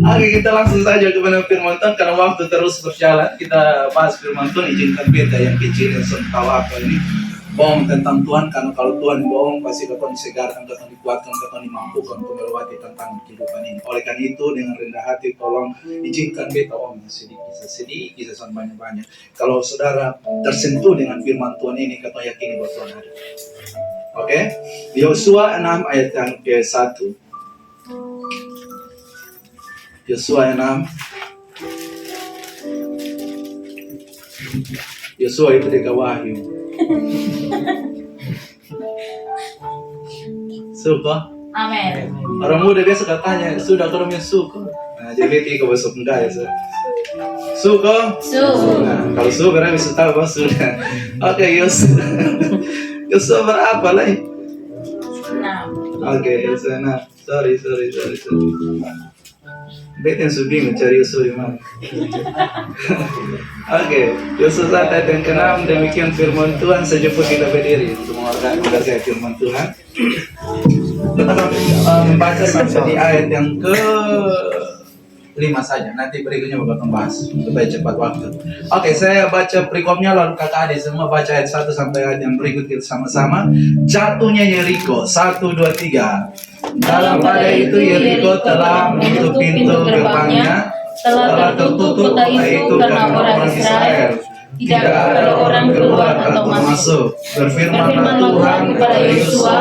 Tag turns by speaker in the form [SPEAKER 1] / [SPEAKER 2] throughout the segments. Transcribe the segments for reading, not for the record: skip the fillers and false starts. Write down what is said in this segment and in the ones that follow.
[SPEAKER 1] Oke, kita langsung saja kepada firman Tuhan karena waktu terus berjalan. Kita bahas firman Tuhan, izinkan beta yang kecil yang sudah tahu apa ini bohong tentang Tuhan, karena kalau Tuhan bohong pasti akan disegarkan, akan dikuatkan, akan dimampukan untuk melewati tantangan kehidupan ini. Oleh karena itu dengan rendah hati tolong izinkan beta sedih, kisah banyak-banyak. Kalau saudara tersentuh dengan firman Tuhan ini, kata yakini bahwa Tuhan ada. Oke? Yosua 6 ayat yang ke-1. Yosua 6. Yosua itu dekat Wahyu. Suka?
[SPEAKER 2] Amin.
[SPEAKER 1] Orang muda biasa katanya, sudah kalau suka. Nah, jadi tiga besok enggak ya, suka? Nah, kalau suka berarti bisa tahu bahwa sudah. Oke, Yosua. Yosua berapa lagi?
[SPEAKER 2] 6.
[SPEAKER 1] Oke, Yosua 6. Sorry. Beta yang sudah mencari Yosua di mana? Oke, Yosua 1 ayat yang ke-6, demikian firman Tuhan. Sejumpa kita berdiri untuk mengerjakan firman Tuhan. Kita membaca sampai di ayat yang ke-5 saja. Nanti berikutnya bakal bahas supaya cepat waktu. Oke, saya baca perikopnya lalu kakak adik semua baca ayat 1 sampai ayat yang berikut kita sama-sama. Jatuhnya Yeriko, 1, 2, 3. Dalam pada itu Yeriko telah menutup pintu gerbangnya, telah tertutup kota itu karena orang Israel. Tidak ada orang keluar atau masuk. Berfirmanlah Tuhan kepada Yosua,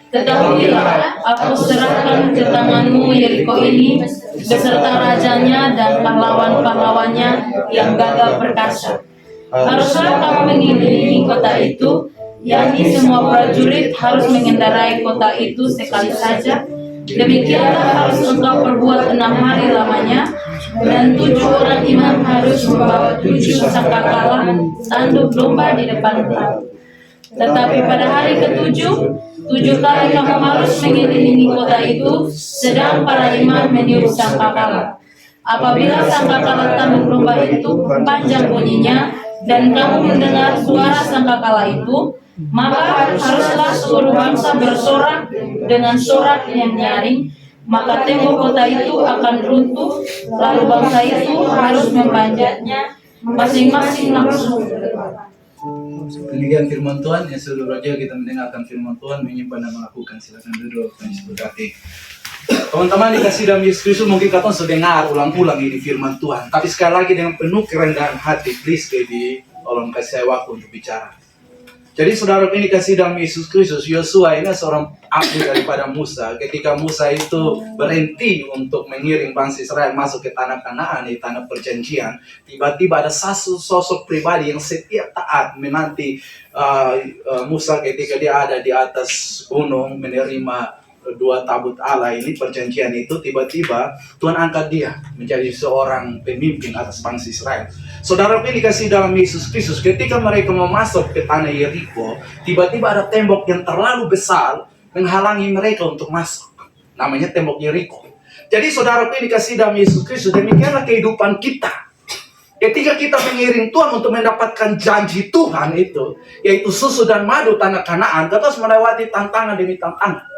[SPEAKER 1] ketahuilah, aku serahkan ke tanganmu Yeriko ini beserta rajanya dan pahlawan-pahlawannya yang gagah perkasa. Haruslah kamu mengelilingi kota itu, yakni semua prajurit harus mengendarai kota itu sekali saja. Demikianlah harus engkau perbuat 6 hari lamanya, dan 7 orang imam harus membawa 7 sangkakala tanduk domba di depan kamu. Tetapi pada hari ke-7, 7 kali kamu harus mengelilingi kota itu, sedang para imam meniup sangkakala. Apabila sangkakala tanduk domba itu panjang bunyinya, dan kamu mendengar suara sangkakala itu, maka haruslah seluruh bangsa bersorak dengan sorak yang nyaring, maka tembok kota itu akan runtuh, lalu bangsa itu harus memanjatnya masing-masing langsung. Demikian firman Tuhan. Yang seluruh raja kita mendengarkan firman Tuhan, menyimpan dan melakukan. Silakan duduk dan diberkati. Teman-teman dikasih dalam Yesus Kristus, mungkin kata sudah dengar ulang-ulang ini firman Tuhan, tapi sekali lagi dengan penuh kerendahan hati, please jadi tolong kasih saya waktu untuk bicara. Jadi saudara ini kasih dalam Yesus Kristus, Yosua ini seorang abdi daripada Musa. Ketika Musa itu berhenti untuk mengiring bangsa Israel masuk ke tanah Kanaan, di tanah perjanjian, tiba-tiba ada satu sosok pribadi yang setiap taat menanti Musa ketika dia ada di atas gunung menerima 2 tabut Allah ini, perjanjian itu. Tiba-tiba Tuhan angkat dia menjadi seorang pemimpin atas bangsa Israel. Saudara ini dikasih dalam Yesus Kristus, ketika mereka mau masuk ke tanah Yeriko, tiba-tiba ada tembok yang terlalu besar menghalangi mereka untuk masuk. Namanya tembok Yeriko. Jadi saudara ini dikasih dalam Yesus Kristus, demikianlah kehidupan kita. Ketika kita mengiring Tuhan untuk mendapatkan janji Tuhan itu, yaitu susu dan madu tanah Kanaan, kita harus melewati tantangan demi tantangan.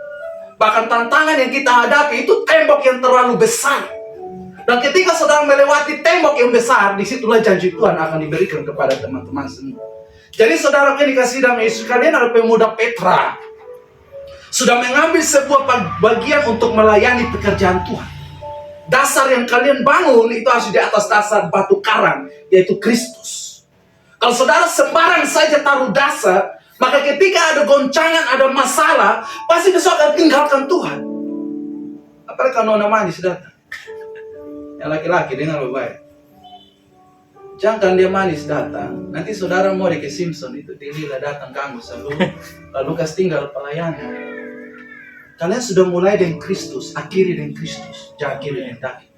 [SPEAKER 1] Bahkan tantangan yang kita hadapi itu tembok yang terlalu besar. Dan ketika saudara melewati tembok yang besar, disitulah janji Tuhan akan diberikan kepada teman-teman semua. Jadi saudara yang dikasih dalam Yesus, kalian adalah pemuda Petra. Sudah mengambil sebuah bagian untuk melayani pekerjaan Tuhan. Dasar yang kalian bangun itu harus di atas dasar batu karang, yaitu Kristus. Kalau saudara sembarang saja taruh dasar, maka ketika ada goncangan, ada masalah, pasti besok akan tinggalkan Tuhan. Apalagi kalau nona manis datang. Yang laki-laki dengar baik. Jangan dia manis datang. Nanti saudara mau ke Simpson itu Delila datang ganggu lalu kasih tinggal pelayanan. Kalian sudah mulai dengan Kristus, akhiri dengan Kristus, jangan akhiri dengan daging.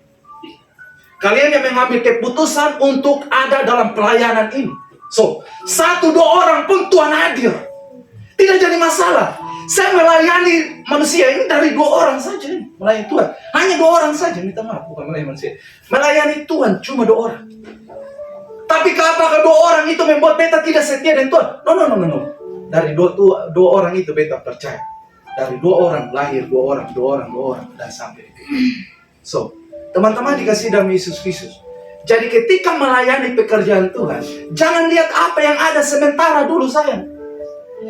[SPEAKER 1] Kalian yang mengambil keputusan untuk ada dalam pelayanan ini. So, 1-2 orang pun Tuhan hadir. Tidak jadi masalah. Saya melayani manusia ini dari 2 orang saja. Melayani Tuhan. Hanya 2 orang saja. Minta maaf, bukan melayani manusia. Melayani Tuhan cuma 2 orang. Tapi apakah 2 orang itu membuat beta tidak setia dengan Tuhan? No. Dari 2 orang itu beta percaya. Dari 2 orang lahir 2 orang. Dan sampai itu. So, Teman-teman dikasih dalam Yesus Kristus. Jadi ketika melayani pekerjaan Tuhan, jangan lihat apa yang ada sementara dulu sayang.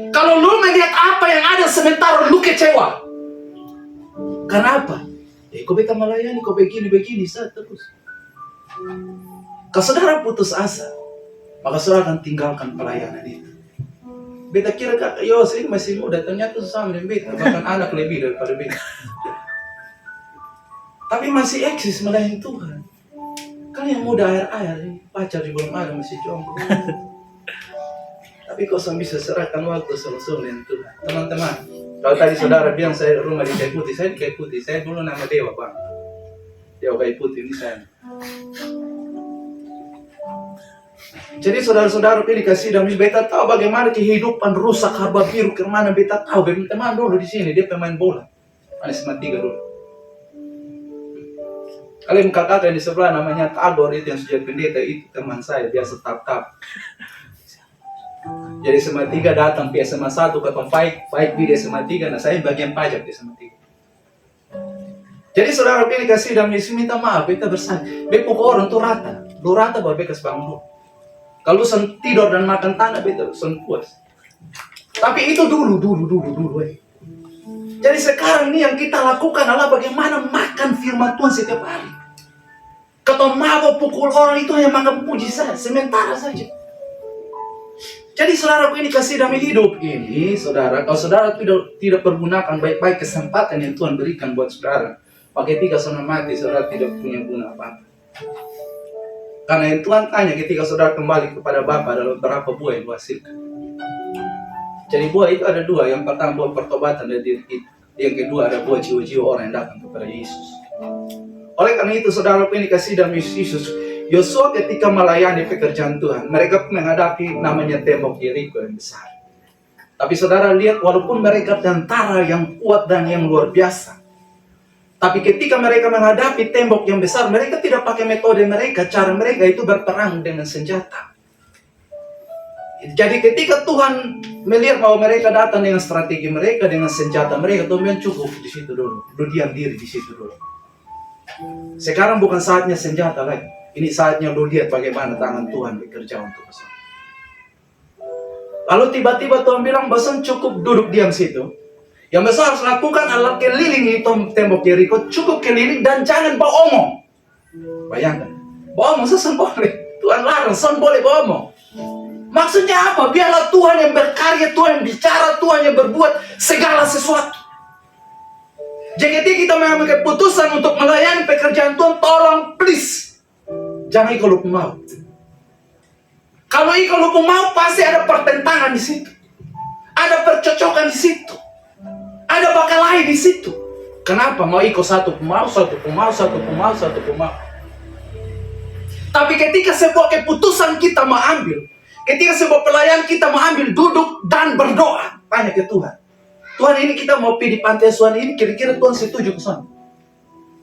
[SPEAKER 1] Kalau lu melihat apa yang ada sementara, lu kecewa. Kenapa? Kau beta melayani, kau begini terus. Kalau saudara putus asa, maka saudara akan tinggalkan pelayanan itu. Beta kira kak Yos ini masih muda, ternyata sama dengan beta, bahkan anak lebih daripada beta. Tapi masih eksis melayani Tuhan. Kan yang muda air-air, pacar di belum ada, masih jomblo. Tapi kau bisa serahkan waktu selalu dengan Tuhan. Teman-teman, kalau tadi saudara bilang saya rumah di Kayu Putih, saya di Kayu Putih. Saya dulu nama Dewa, Bang. Dewa Kayu Putih ini saya. Jadi saudara-saudara pilih kasih dan beta tahu bagaimana kehidupan rusak harba biru kemana beta tahu. Teman dulu di sini dia pemain bola. Ada SMA 3 dulu. Kalian kakak yang di sebelah namanya Tagor itu yang sudah pendeta itu teman saya biasa tap. Jadi SMA 3 datang di SMA 1 ketemu fight di SMA 3, nah saya bagian pajak di SMA 3. Jadi saudara pilih kasih dan minta maaf, beta bersalah. Beta pukul orang tuh rata, lu rata baru beta bangun dulu. Kalau sen tidur dan makan tanah beta sen puas. Tapi itu dulu. Jadi sekarang nih yang kita lakukan adalah bagaimana makan firman Tuhan setiap hari. Kata mabok pukul orang itu hanya makan puji saja, sementara saja. Jadi saudaraku ini kasih damai hidup ini, saudara. Kalau saudara tidak pergunakan baik-baik kesempatan yang Tuhan berikan buat saudara, pakai 3 saudara mati, saudara tidak punya guna apa-apa. Karena yang Tuhan tanya ketika saudara kembali kepada Bapa adalah berapa buah yang dihasilkan. Jadi buah itu ada 2. Yang pertama buah pertobatan dari diri kita. Yang kedua ada buah jiwa-jiwa orang yang datang kepada Yesus. Oleh karena itu saudara ini kasih dalam Yesus. Yosua ketika melayani pekerjaan Tuhan, mereka menghadapi namanya tembok Yeriko yang besar. Tapi saudara lihat, walaupun mereka tentara yang kuat dan yang luar biasa, tapi ketika mereka menghadapi tembok yang besar, mereka tidak pakai metode mereka, cara mereka itu berperang dengan senjata. Jadi ketika Tuhan melihat bahwa mereka datang dengan strategi mereka, dengan senjata mereka, Tuhan bilang cukup di situ dulu, lu diam diri di situ dulu. Sekarang bukan saatnya senjata lagi. Ini saatnya lu lihat bagaimana tangan Tuhan bekerja untuk kesana. Lalu tiba-tiba Tuhan bilang, bosan cukup duduk diam situ. Yang besar harus lakukan adalah kelilingi tembok Yeriko, cukup keliling dan jangan bohong. Bayangkan, bohong sesan boleh. Tuhan larang, sesan boleh bohong. Maksudnya apa? Biarlah Tuhan yang berkarya, Tuhan yang bicara, Tuhan yang berbuat segala sesuatu. Jadi kita mengambil keputusan untuk melayani pekerjaan Tuhan, tolong please jangan ikut lupa mau. Kalau ikut lupa mau pasti ada pertentangan di situ, ada percocokan di situ, ada bakal lain di situ. Kenapa mau ikut satu pemau? Tapi ketika sebuah keputusan kita mau ambil, ketika sebuah pelayan kita mau ambil, duduk dan berdoa, tanya ke Tuhan. Tuhan ini kita mau pergi di pantai asuhan ini, kira-kira Tuhan setuju ke sana?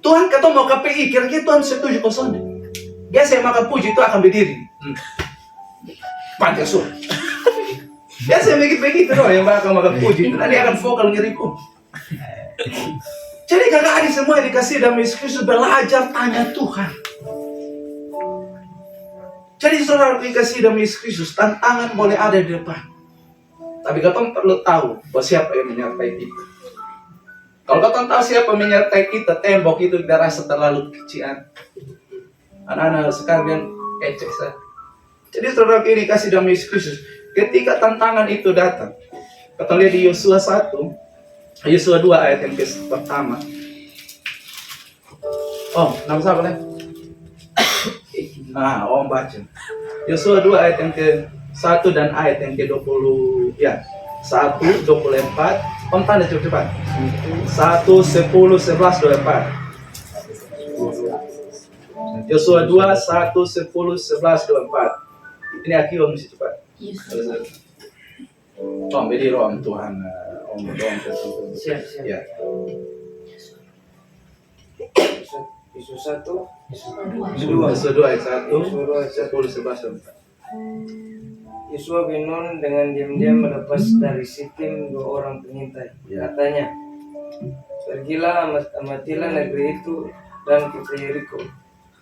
[SPEAKER 1] Tuhan kata mau KPI, kira-kira Tuhan setuju ke sana? Biasa yang makan puji itu akan berdiri. Pantai asuhan. Biasa yang begitu doang yang bakal makan puji itu, nanti akan vokal ngiri pun. Jadi kakak adik semua yang dikasih dalam Yesus Kristus belajar tanya Tuhan. Jadi saudara dikasih dalam Yesus Kristus, tantangan boleh ada di depan. Tapi kita perlu tahu bahwa siapa yang menyertai kita. Kalau kita tahu siapa yang menyertai kita, tembok itu tidak rasa terlalu kecilan. Anak-anak sekalian ecek saya. Jadi saudara ini kasih dalam Yesus Kristus. Ketika tantangan itu datang, kita lihat di Yosua 1, Yosua 2 ayat yang pertama. Nama siapa nih? Om baca. Yosua 2 ayat yang ke-1 dan ayat yang ke-20, ya. 1, 24. Om tanda cepat. 1, 10, 11, 24. Yosua 2, 1, 10, 11, 24. Ini aki om mesti cepat. Om beri rom Tuhan. Om
[SPEAKER 3] Siap.
[SPEAKER 1] Ya.
[SPEAKER 3] Yesus 1,
[SPEAKER 1] Yosua 2 ayat 1, 10, 11, 24.
[SPEAKER 3] Yosua bin Nun dengan diam-diam melepas dari Sitim 2 orang pengintai. Katanya, pergilah amatilah negeri itu dan ke Yeriko.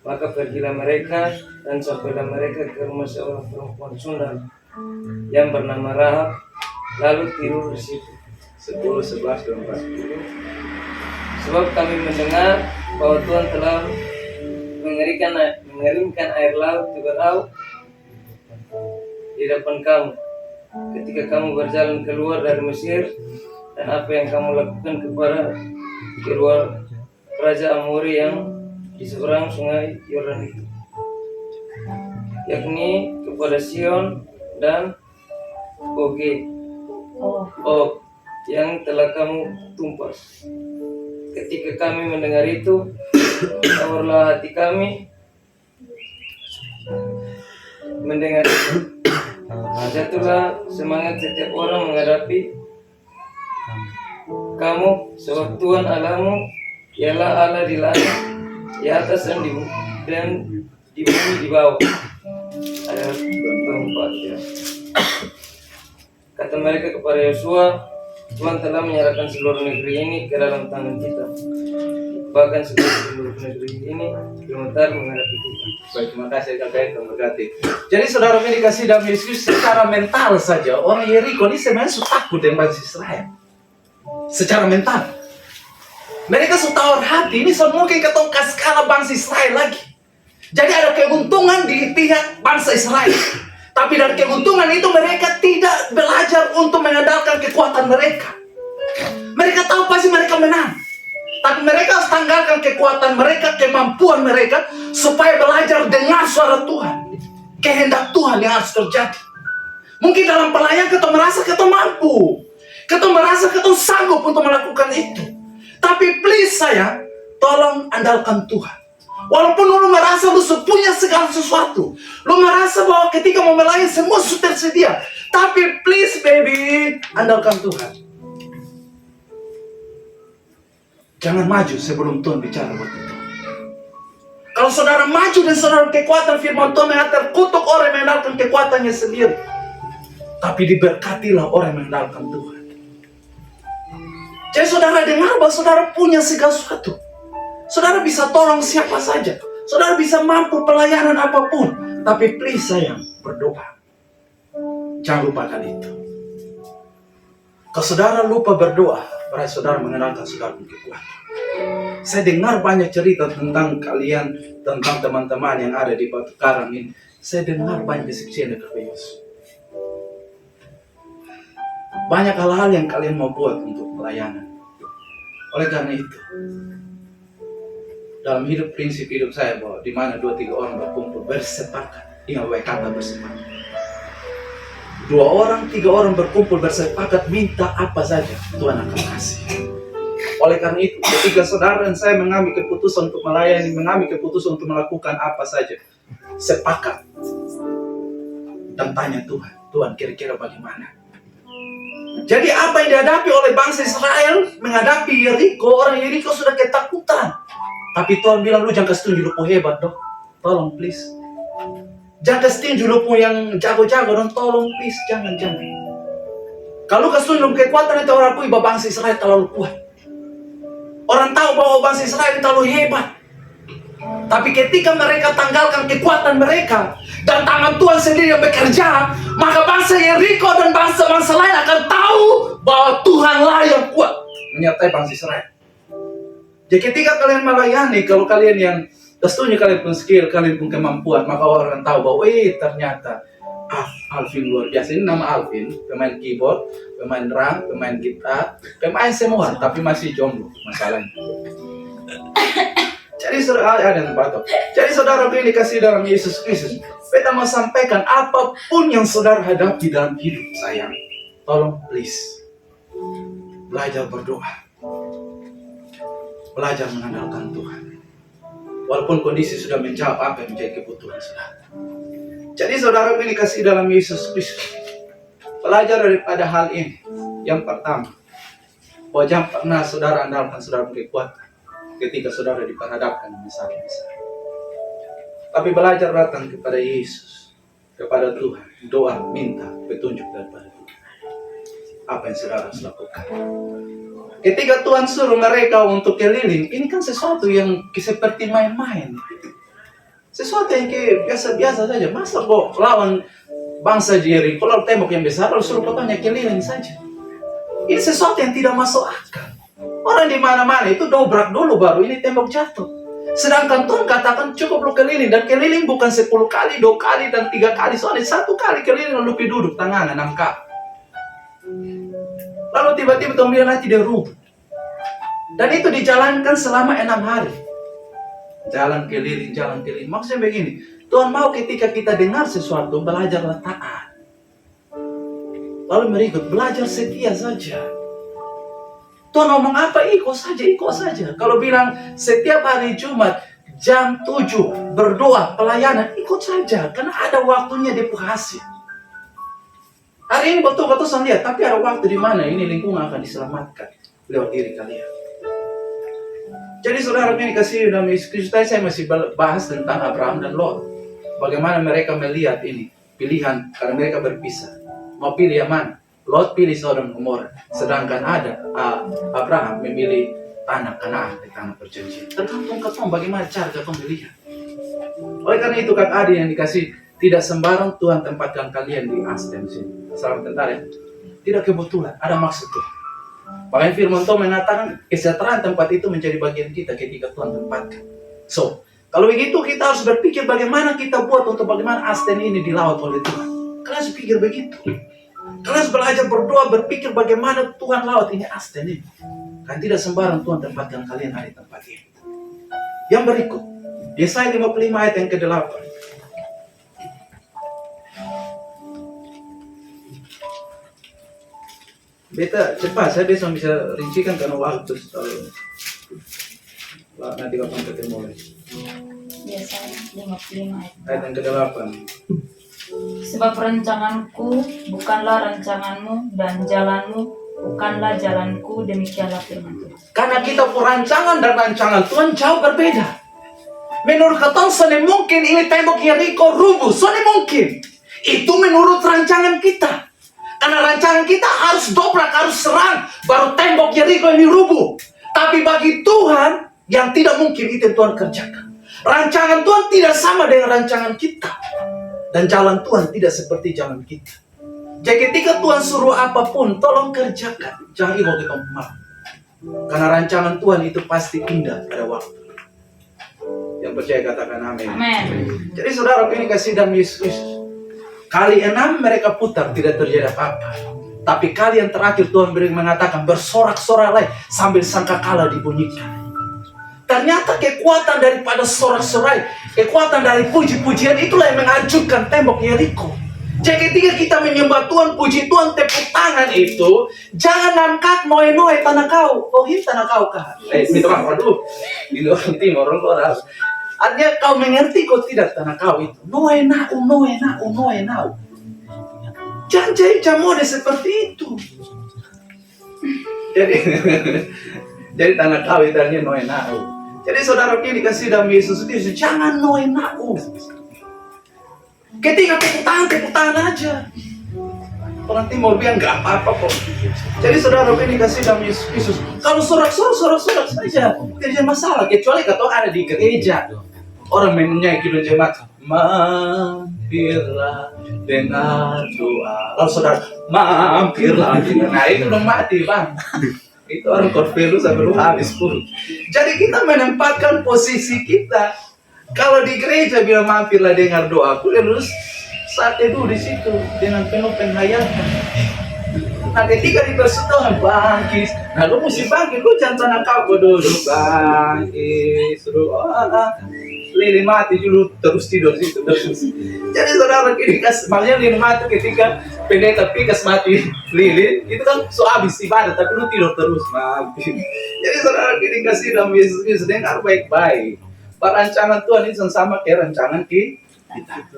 [SPEAKER 3] Maka pergilah mereka dan sampailah mereka ke rumah seorang perempuan sundal yang bernama Rahab, lalu tidur di situ.
[SPEAKER 1] 10, 11, 12.
[SPEAKER 3] Sebab kami mendengar bahwa Tuhan telah mengeringkan air laut di berau di depan kamu ketika kamu berjalan keluar dari Mesir, dan apa yang kamu lakukan kepada kedua raja Amori yang di seberang sungai Yordan itu, yakni kepada Sion dan Og yang telah kamu tumpas. Ketika kami mendengar itu, tawarlah hati kami mendengar itu. Jatuhlah semangat setiap orang menghadapi kamu, sebab Tuhan Allahmu ialah Allah di langit, di atas dan di bumi di bawah. Ayat 24 ya. Kata mereka kepada Yosua, Tuhan telah menyerahkan seluruh negeri ini ke dalam tangan kita. Bahkan seluruh negeri ini gemetar menghadapi kita.
[SPEAKER 1] Baik, terima kasih kakak yang berkati. Jadi saudara ini dikasih dalam Yesus secara mental saja. Orang Yeriko ini sebenarnya sudah takut dengan bangsa Israel. Secara mental. Mereka sudah tawar hati, ini mungkin ketongkat skala bangsa Israel lagi. Jadi ada keuntungan di pihak bangsa Israel. Tapi dari keuntungan itu mereka tidak belajar untuk mengandalkan kekuatan mereka. Mereka tahu pasti mereka menang. Tapi mereka harus tanggalkan kekuatan mereka, kemampuan mereka, supaya belajar dengar suara Tuhan. Kehendak Tuhan yang harus terjadi. Mungkin dalam pelayan kita merasa kita mampu. Kita merasa kita sanggup untuk melakukan itu. Tapi please sayang, tolong andalkan Tuhan. Walaupun lu merasa lu punya segala sesuatu, lu merasa bahwa ketika mau melayani semua sudah tersedia, tapi please baby, andalkan Tuhan. Jangan maju sebelum Tuhan bicara buat itu. Kalau saudara maju dan saudara kekuatan firman Tuhan mengatakan kutuk orang yang mengandalkan kekuatannya sendiri, tapi diberkatilah orang yang mengandalkan Tuhan. Jadi saudara dengar bahwa saudara punya segala sesuatu. Saudara bisa tolong siapa saja. Saudara bisa mampu pelayanan apapun. Tapi please sayang, berdoa. Jangan lupakan itu. Kalau saudara lupa berdoa, berarti saudara mengenalkan saudara punya kekuatan. Saya dengar banyak cerita tentang kalian, tentang teman-teman yang ada di Batu Karang ini. Saya dengar banyak kesaksian dari Yesus. Banyak hal-hal yang kalian mau buat untuk pelayanan. Oleh karena itu, dalam prinsip hidup saya bahwa di mana 2-3 orang berkumpul bersepakat, ingat kata bersepakat. 2 orang, 3 orang berkumpul bersepakat minta apa saja, Tuhan akan kasih. Oleh karena itu, ketika saudara dan saya mengambil keputusan untuk melayani, mengambil keputusan untuk melakukan apa saja, sepakat dan tanya Tuhan, Tuhan kira-kira bagaimana? Jadi apa yang dihadapi oleh bangsa Israel menghadapi Yeriko, orang Yeriko sudah ketakutan. Tapi Tuhan bilang, lu jangan kasih tunjuk lu hebat dong. Tolong please. Jangan kasih tunjuk lu yang jago-jago dong. Tolong please, jangan. Kalau kasih tunjuk kekuatan itu orang akui bahwa bangsa Israel terlalu kuat. Orang tahu bahwa bangsa Israel terlalu hebat. Tapi ketika mereka tanggalkan kekuatan mereka dan tangan Tuhan sendiri yang bekerja, maka bangsa Yeriko dan bangsa-bangsa lain akan tahu bahwa Tuhanlah yang kuat menyertai bangsa Israel. Jadi ketika kalian melayani, kalau kalian yang setuju kalian pun skill, kalian pun kemampuan, maka orang tahu bahwa ternyata Alvin luar biasa. Ini nama Alvin, pemain keyboard, pemain drum, pemain gitar, pemain semua, tapi masih jomblo masalahnya. Jadi saudara ini dikasih dalam Yesus Kristus. Kita mau sampaikan apapun yang saudara hadapi dalam hidup sayang, tolong please belajar berdoa. Belajar mengandalkan Tuhan. Walaupun kondisi sudah menjawab apa yang menjadi kebutuhan saudara. Jadi saudara ini kasih dalam Yesus Kristus. Belajar daripada hal ini. Yang pertama, bahwa jangan pernah saudara andalkan saudara kekuatan ketika saudara diperhadapkan dengan masalah. Tapi belajar datang kepada Yesus, kepada Tuhan, doa, minta petunjuk daripada Tuhan. Apa yang saudara harus lakukan. Ketika Tuhan suruh mereka untuk keliling, ini kan sesuatu yang seperti main-main. Sesuatu yang kayak biasa-biasa saja. Masa kok lawan bangsa Yeriko, kalau tembok yang besar, lalu suruh kotanya keliling saja. Ini sesuatu yang tidak masuk akal. Orang di mana-mana itu dobrak dulu baru ini tembok jatuh. Sedangkan Tuhan katakan cukup lu keliling. Dan keliling bukan 10 kali, 2 kali, dan 3 kali. Soalnya 1 kali keliling lalu pergi duduk tangan 6 kali. Lalu tiba-tiba Tuhan bilang nanti dia rubuh. Dan itu dijalankan selama 6 hari. Jalan keliling. Maksudnya begini, Tuhan mau ketika kita dengar sesuatu, belajarlah taat. Lalu berikut, belajar setia saja. Tuhan ngomong apa, ikut saja. Kalau bilang setiap hari Jumat, jam 7, berdoa, pelayanan, ikut saja. Karena ada waktunya dia hasil. Hari ini betul-betul saya lihat, tapi ada waktu di mana ini lingkungan akan diselamatkan lewat diri kalian. Jadi saudara ini kasih dalam Yesus Kristus, saya masih bahas tentang Abraham dan Lot. Bagaimana mereka melihat ini pilihan karena mereka berpisah. Mau pilih yang mana? Lot pilih Sodom Gomora, sedangkan ada Abraham memilih tanah Kanaan di tanah perjanjian. Tergantung ketong bagaimana cara ketong melihat. Oleh karena itu Kak Adi yang dikasih, tidak sembarang Tuhan tempatkan kalian di Astem sini. Selamat tentara ya. Tidak kebetulan, ada maksud Tuhan. Makanya firman Tuhan mengatakan kesejahteraan tempat itu menjadi bagian kita ketika Tuhan tempatkan. So, kalau begitu kita harus berpikir bagaimana kita buat untuk bagaimana Astem ini dilawat oleh Tuhan. Kalian harus pikir begitu. Kalian harus belajar berdoa, berpikir bagaimana Tuhan lawat ini Astem ini. Kan tidak sembarang Tuhan tempatkan kalian ada di tempat ini. Yang berikut, Yesaya 55 ayat yang ke-8. Beta cepat, saya besok bisa rincikan karena waktu nanti kapan ketemu lagi.
[SPEAKER 2] Yesaya 55
[SPEAKER 1] Ayat yang ke-8.
[SPEAKER 2] Sebab rancanganku bukanlah rancanganmu, dan jalanmu bukanlah jalanku, demikianlah firman Tuhan.
[SPEAKER 1] Karena kita perancangan dan rancangan Tuhan jauh berbeda. Menurut ketong sone mungkin ini tembok Yeriko rubuh, sone mungkin. Itu menurut rancangan kita. Karena rancangan kita harus dobrak, harus serang, baru tembok Yeriko ini rubuh. Tapi bagi Tuhan, yang tidak mungkin itu Tuhan kerjakan. Rancangan Tuhan tidak sama dengan rancangan kita. Dan jalan Tuhan tidak seperti jalan kita. Jadi ketika Tuhan suruh apapun, tolong kerjakan. Jangan ikut kita mau. Karena rancangan Tuhan itu pasti indah pada waktu. Yang percaya katakan amin.
[SPEAKER 2] Amin.
[SPEAKER 1] Jadi saudara ini kasih dalam Yesus. Kali 6 mereka putar, tidak terjadi apa-apa. Tapi kali yang terakhir Tuhan mengatakan bersorak-sorai sambil sangkakala dibunyikan. Ternyata kekuatan daripada sorak-sorai, kekuatan dari puji-pujian itulah yang menghancurkan tembok Yeriko. Jadi ketika kita menyembah Tuhan, puji Tuhan, tepuk tangan itu, jangan angkat noe-noe tanah kau. Oh ini tanah kau kah? Minta maaf, aduh. Ini orang timur, orang luar. Artinya kau mengerti kau tidak tanah kau itu. Noe nau. Jangan jadi mode seperti itu. Jadi tanah kau itu artinya noe nau. Jadi saudara ini dikasih dalam Yesus itu, jangan noe nau. Ketika tepuk tangan aja. Orang timur bilang nggak apa-apa kok. Jadi saudara ini dikasih dalam Yesus. Kalau sorak-sorak saja, tidak ada masalah. Kecuali kalau ada di gereja. Orang menyanyi kidung jemaat, mampirlah dengan doa. Lalu saudara, mampirlah dengan, nah itu belum mati bang. Itu orang korpelu sampai lu habis pun. Jadi kita menempatkan posisi kita. Kalau di gereja bilang mampirlah dengar doa, aku harus saat teduh di situ dengan penuh penghayatan. Nah ketika di persetujuan bangkit, nah lu mesti bangkit, lu jangan tanah kau duduk bangkit, suruh lilin mati dulu terus tidur situ terus. Jadi saudara ini maksudnya lilin mati ketika pendeta pikas mati lilin itu kan so habis ibadah tapi lu tidur terus mati. Jadi saudara ini kasih dalam Yesus Kristus dengar baik-baik. Rancangan Tuhan itu sama kayak rancangan kita.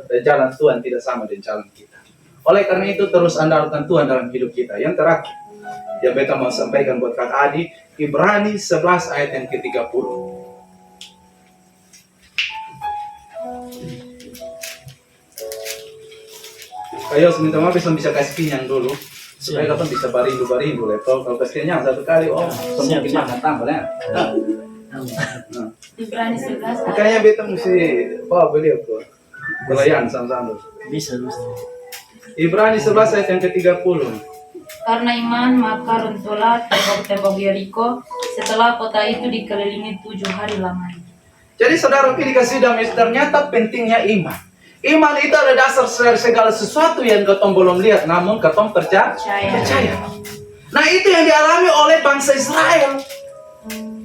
[SPEAKER 1] Dan jalan Tuhan tidak sama dengan jalan kita. Oleh karena itu terus andalkan Tuhan dalam hidup kita. Yang terakhir yang beta mau sampaikan buat Kak Adi, Ibrani 11 ayat yang ke-30. Ayo minta maaf bisa kasih pinyang dulu. supaya kapan bisa barindu level. Kalau kesekiannya satu kali, semakin
[SPEAKER 4] Siap.
[SPEAKER 1] makan tambah ya. Nah,
[SPEAKER 2] Ibrani 11 ayat
[SPEAKER 1] makanya beta mesti bawa beliau ke pelayan sama-sama.
[SPEAKER 4] Bisa.
[SPEAKER 1] Ibrani 11 ayat yang ke-30.
[SPEAKER 2] Karena iman maka runtuhlah tembok-tembok Yeriko setelah kota itu dikelilingi 7 hari lamanya.
[SPEAKER 1] Jadi saudara ini dikasih damai, ternyata pentingnya iman. Iman itu adalah dasar segala sesuatu yang ketong belum lihat, namun ketong percaya. Nah itu yang dialami oleh bangsa Israel.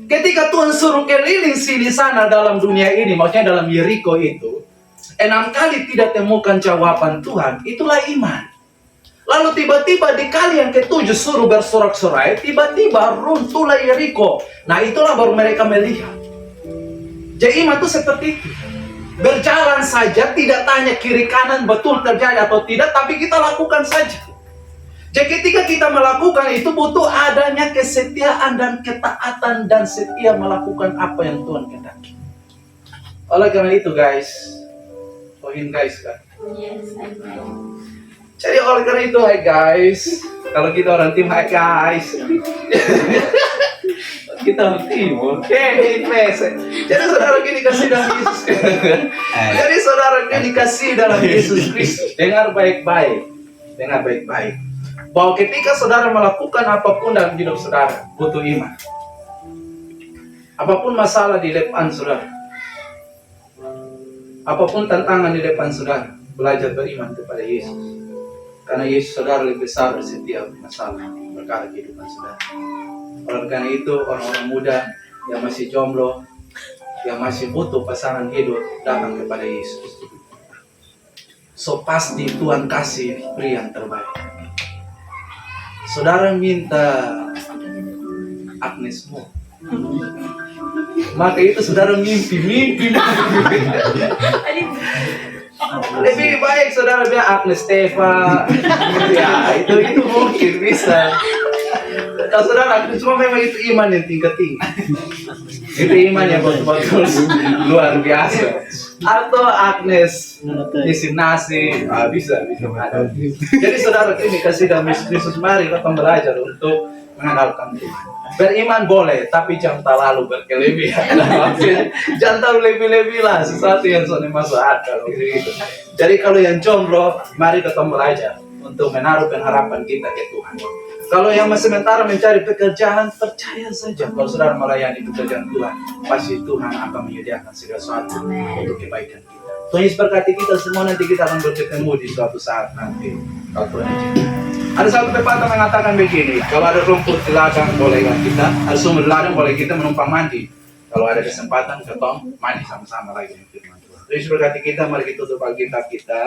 [SPEAKER 1] Ketika Tuhan suruh keliling sini sana dalam dunia ini, maksudnya dalam Yeriko itu, 6 kali tidak temukan jawaban Tuhan, itulah iman. Lalu tiba-tiba di kali yang ke-7 suruh bersorak-sorai, tiba-tiba runtuhlah Yeriko. Nah itulah baru mereka melihat. Jadi iman itu seperti itu. Berjalan saja, tidak tanya kiri kanan betul terjadi atau tidak, tapi kita lakukan saja. Jadi ketika kita melakukan itu butuh adanya kesetiaan dan ketaatan dan setia melakukan apa yang Tuhan kehendaki. Oleh karena itu guys, guys kan.
[SPEAKER 2] Yes, amen.
[SPEAKER 1] Jadi oleh karena itu hai guys, kalau kita orang tim hai guys, kita orang tim, oke, jadi saudara ini dikasih dalam Yesus. Jadi saudara ini dikasih dalam Yesus Kristus. Dengar baik-baik, bahwa ketika saudara melakukan apapun dalam hidup saudara, butuh iman. Apapun masalah di depan saudara, apapun tantangan di depan saudara, belajar beriman kepada Yesus. Karena Yesus saudara lebih besar dari setiap masalah perkara kehidupan saudara. Oleh karena itu orang-orang muda yang masih jomblo, yang masih butuh pasangan hidup, datang kepada Yesus. So pasti Tuhan kasih beri yang terbaik. Saudara minta Agnesmu, maka itu saudara mimpi. Lebih baik saudara bilang Agnes Steva, ya itu mungkin bisa. Kalau saudara Agnes cuma memang itu iman yang tingkat tinggi, itu iman yang betul-betul luar biasa. Atau Agnes isi nasi, bisa ada. Jadi saudara ini kasih dalam Yesus, mari kita belajar untuk mengandalkan Tuhan. Beriman boleh, tapi jangan terlalu berkelebihan. Jangan terlalu lebih-lebih lah, sesuatu yang soalnya masuk akal. Gitu. Jadi kalau yang jomblo, mari kita belajar untuk menaruh pengharapan kita ke Tuhan. Kalau yang masih sementara mencari pekerjaan, percaya saja kalau saudara melayani pekerjaan Tuhan, pasti Tuhan akan menyediakan segala sesuatu untuk kebaikan kita. Tuhan Yesus berkati kita semua, nanti kita akan bertemu di suatu saat nanti. Kalau Tuhan izinkan. Ada satu pepatah mengatakan begini, kalau ada rumput di ladang bolehlah kita, ada sumur di ladang boleh kita menumpang mandi. Kalau ada kesempatan ketong mandi sama-sama lagi dengan firman Tuhan. Tuhan Yesus berkati kita, mari kita tutup Alkitab kita.